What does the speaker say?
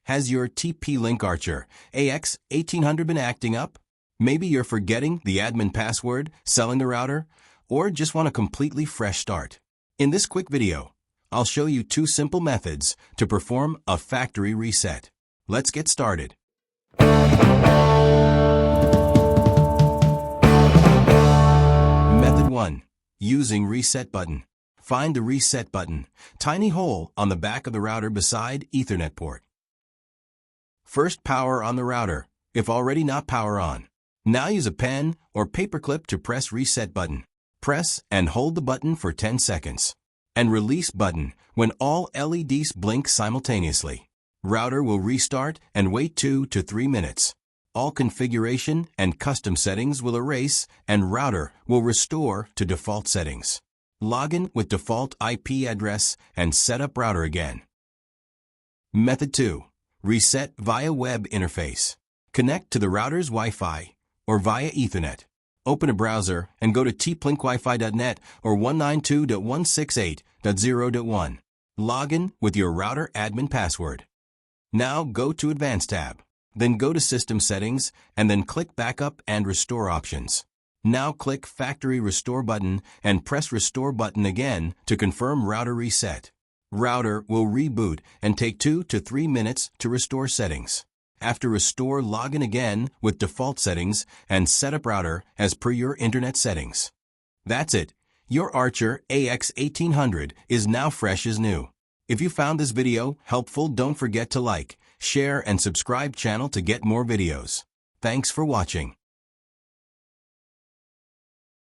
Has your TP-link Archer AX1800 been acting up? Maybe you're forgetting the admin password, selling the router, or just want a completely fresh start. In this quick video, I'll show you 2 simple methods to perform a factory reset. Let's get started. Method 1. Using reset button. Find the reset button, tiny hole on the back of the router beside Ethernet port. First, power on the router, if already not power on. Now use a pen or paperclip to press reset button. Press and hold the button for 10 seconds. And release button when all LEDs blink simultaneously. Router will restart and wait 2 to 3 minutes. All configuration and custom settings will erase and router will restore to default settings. Login with default IP address and set up router again. Method 2. Reset via web interface. Connect to the router's Wi-Fi or via Ethernet. Open a browser and go to tplinkwifi.net or 192.168.0.1. Login with your router admin password. Now go to Advanced tab. Then go to System Settings and then click Backup and Restore options. Now click Factory Restore button and press Restore button again to confirm router reset. Router will reboot and take 2 to 3 minutes to restore settings. After restore, login again with default settings and set up router as per your internet settings. That's it. Your Archer AX1800 is now fresh as new. If you found this video helpful, don't forget to like, share and subscribe channel to get more videos. Thanks for watching.